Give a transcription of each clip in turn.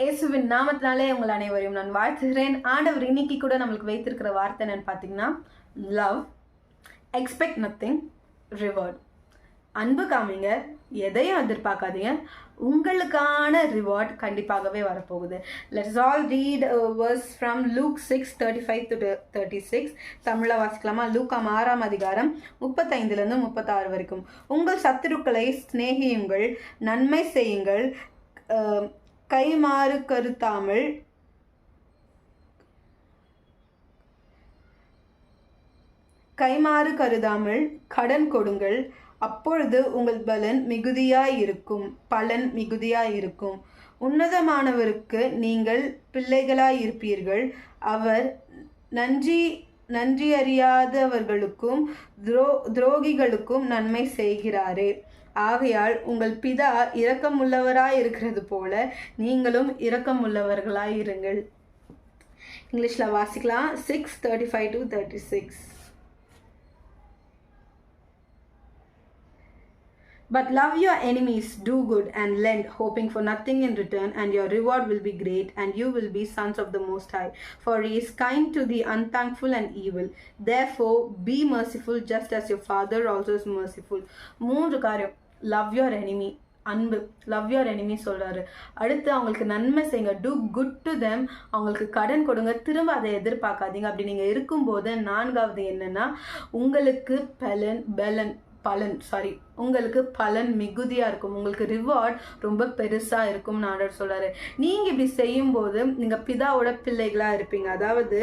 இயேசுவின் நாமத்தினாலே உங்கள் அனைவரையும் நான் வாழ்த்துகிறேன். ஆண்டவர் இன்னைக்கு கூட நம்மளுக்கு வைத்திருக்கிற வார்த்தை என்னன்னு பார்த்தீங்கன்னா, லவ், எக்ஸ்பெக்ட் நத்திங், ரிவார்ட். அன்பு காமிங்க, எதையும் எதிர்பார்க்காதீங்க, உங்களுக்கான ரிவார்ட் கண்டிப்பாகவே வரப்போகுது. Let's all read verse from Luke 6:35-36. தமிழில் வாசிக்கலாமா? லூக்காம் 6ஆம் அதிகாரம் 35 36 வரைக்கும். உங்கள் சத்துருக்களை சிநேகியுங்கள், நன்மை செய்யுங்கள், கைமாறு கருதாமல் கடன் கொடுங்கள், அப்பொழுது உங்கள் பலன் மிகுதியாயிருக்கும். உன்னதமானவருக்கு நீங்கள் பிள்ளைகளாயிருப்பீர்கள். அவர் நன்றியறியாதவர்களுக்கும் துரோகிகளுக்கும் நன்மை செய்கிறாரே. ஆகையால் உங்கள் பிதா இரக்கமுள்ளவராயிருக்கிறது போல நீங்களும் இரக்கமுள்ளவர்களாயிருங்கள். இங்கிலீஷில் வாசிக்கலாம். 6:35-36. But love your enemies, do good and lend, hoping for nothing in return, and your reward will be great, and you will be sons of the Most High. For he is kind to the unthankful and evil. Therefore be merciful, just as your Father also is merciful. 3 காரியம். Love your enemy, அன்பு. Love your enemy சொல்கிறாரு. அடுத்து அவங்களுக்கு நன்மை செய்யுங்க, two good to them. அவங்களுக்கு கடன் கொடுங்க, திரும்ப அதை எதிர்பார்க்காதீங்க. அப்படி நீங்கள் இருக்கும்போது 4வது என்னன்னா, உங்களுக்கு உங்களுக்கு பலன் மிகுதியாக இருக்கும். உங்களுக்கு ரிவார்ட் ரொம்ப பெருசாக இருக்கும்னு ஆண்டவர் சொல்கிறாரு. நீங்கள் இப்படி செய்யும்போது நீங்கள் பிதாவோட பிள்ளைகளாக இருப்பீங்க. அதாவது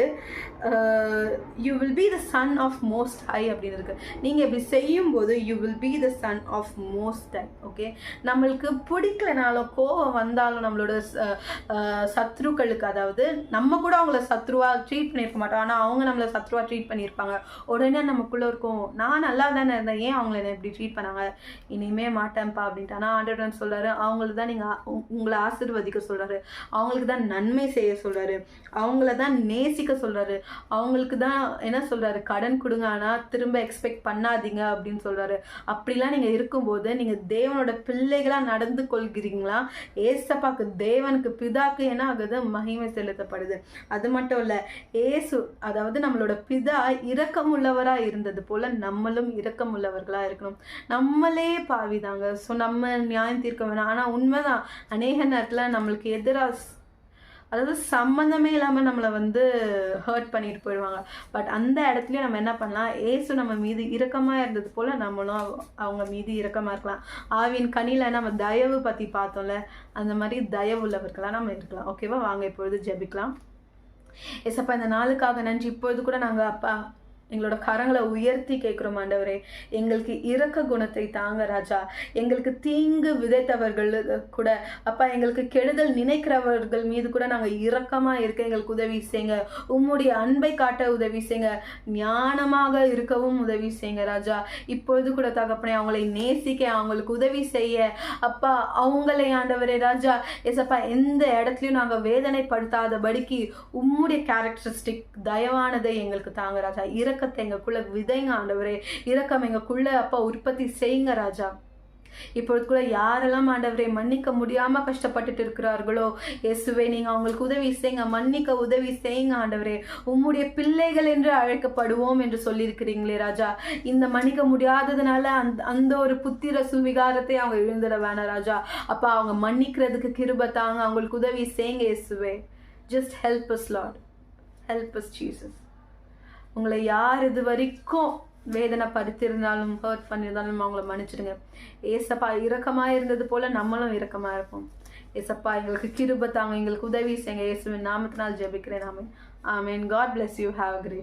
you will be the son of most high அப்படின்னு இருக்கு. நீங்கள் இப்படி செய்யும்போது you will be the son of most high. Okay, நம்மளுக்கு பிடிக்கலனாலும் கோபம் வந்தாலும் நம்மளோட சத்ருக்களுக்கு, அதாவது நம்ம கூட அவங்கள சத்ருவாக ட்ரீட் பண்ணியிருக்க மாட்டோம், ஆனால் அவங்க நம்மளை சத்ருவாக ட்ரீட் பண்ணியிருப்பாங்க. உடனே நமக்குள்ளே இருக்கும், நான் நல்லா தானே இருந்தேன், ஏன் அவங்கள என்ன இப்படி ட்ரீட் பண்ணாங்க, இனிமே மாட்டேன்ப்பா அப்படின்ட்டு. ஆனால் ஆண்டவர் சொல்றாரு, அவங்களுக்கு தான் உங்களை ஆசீர்வதிக்க சொல்றாரு, அவங்களுக்கு தான் நன்மை செய்ய சொல்றாரு, அவங்கள தான் நேசிக்க சொல்றாரு, அவங்களுக்கு தான் என்ன சொல்றாரு, கடன் கொடுங்க, ஆனால் திரும்ப எக்ஸ்பெக்ட் பண்ணாதீங்க அப்படின்னு சொல்றாரு. அப்படிலாம் நீங்க இருக்கும்போது நீங்க தேவனோட பிள்ளைகளா நடந்து கொள்கிறீங்களா? ஏசப்பாக்கு, தேவனுக்கு, பிதாக்கு என்ன ஆகுது? மகிமை செலுத்தப்படுது. அது மட்டும் இல்ல, ஏசு, அதாவது நம்மளோட பிதா இரக்கமுள்ளவரா இருந்தது போல நம்மளும் இரக்கமுள்ளவர்களா இருக்கணும். நம்மளே பாவிதாங்க. ஸோ நம்ம நியாயம் தீர்க்க வேணாம். ஆனால் உண்மைதான், அநேக நேரத்தில் நம்மளுக்கு எதிராக, அதாவது சம்மந்தமே இல்லாமல் நம்மளை ஹர்ட் பண்ணிட்டு போயிடுவாங்க. பட் அந்த இடத்துலையும் நம்ம என்ன பண்ணலாம்? ஏசு நம்ம மீது இரக்கமாக இருந்தது போல் நம்மளும் அவங்க மீது இரக்கமாக இருக்கலாம். ஆவியின் கனியில் நம்ம தயவு பற்றி பார்த்தோம்ல, அந்த மாதிரி தயவு உள்ளவர்களாக நம்ம இருக்கலாம். ஓகேவா? வாங்க இப்பொழுது ஜெபிக்கலாம். ஏசப்பா, இந்த நாளுக்காக நன்றி. இப்பொழுது கூட நாங்கள் அப்பா எங்களோட கரங்களை உயர்த்தி கேட்குறோம் ஆண்டவரே, எங்களுக்கு இரக்க குணத்தை தாங்க ராஜா. எங்களுக்கு தீங்கு விதைத்தவர்கள் கூட அப்பா, எங்களுக்கு கெடுதல் நினைக்கிறவர்கள் மீது கூட நாங்கள் இரக்கமாக இருக்க எங்களுக்கு உதவி செய்யுங்க. உம்முடைய அன்பை காட்ட உதவி செய்யுங்க. ஞானமாக இருக்கவும் உதவி செய்யுங்க ராஜா. இப்பொழுது கூட தகப்பனே, அவங்களை நேசிக்க, அவங்களுக்கு உதவி செய்ய அப்பா, அவங்களை ஆண்டவரே ராஜா எசப்பா, எந்த இடத்துலையும் நாங்கள் வேதனைப்படுத்தாதபடிக்கு உம்முடைய கேரக்டரிஸ்டிக் தயவானதை எங்களுக்கு தாங்க ராஜா. எங்களுக்குள்ள விதைங்க ஆண்டவரே, இரக்கம் எங்களுக்குள்ள அப்பா உற்பத்தி செய்யுங்க ராஜா. இப்பொழுது கூட யாரெல்லாம் ஆண்டவரே மன்னிக்க முடியாம கஷ்டப்பட்டுட்டு இருக்கிறார்களோ, இயேசுவே நீங்க அவங்களுக்கு உதவி செய்யுங்க, மன்னிக்க உதவி செய்யுங்க ஆண்டவரே. உம்முடைய பிள்ளைகள் என்று அழைக்கப்படுவோம் என்று சொல்லியிருக்கிறீங்களே ராஜா. இந்த மன்னிக்க முடியாததுனால அந்த ஒரு புத்திர சுவிகாரத்தை அவங்க எழுந்துட வேணாம் ராஜா. அப்பா, அவங்க மன்னிக்கிறதுக்கு கிருபை தாங்க, அவங்களுக்கு உதவி செய்யுங்க இயேசுவே. Just help us Lord, help us Jesus. உங்களை யார் இது வரைக்கும் வேதனை படுத்திருந்தாலும், ஹர்ட் பண்ணியிருந்தாலும் அவங்கள மன்னிச்சிடுங்க ஏசப்பா. இரக்கமாக இருந்தது போல நம்மளும் இரக்கமாக இருப்போம் ஏசப்பா. எங்களுக்கு கிருபை தாங்க, எங்களுக்கு உதவி செய்யுங்க. இயேசுவின் நாமத்தினால் ஜெபிக்கிறேன். ஆமென். ஆமென். God bless you. Have a great day.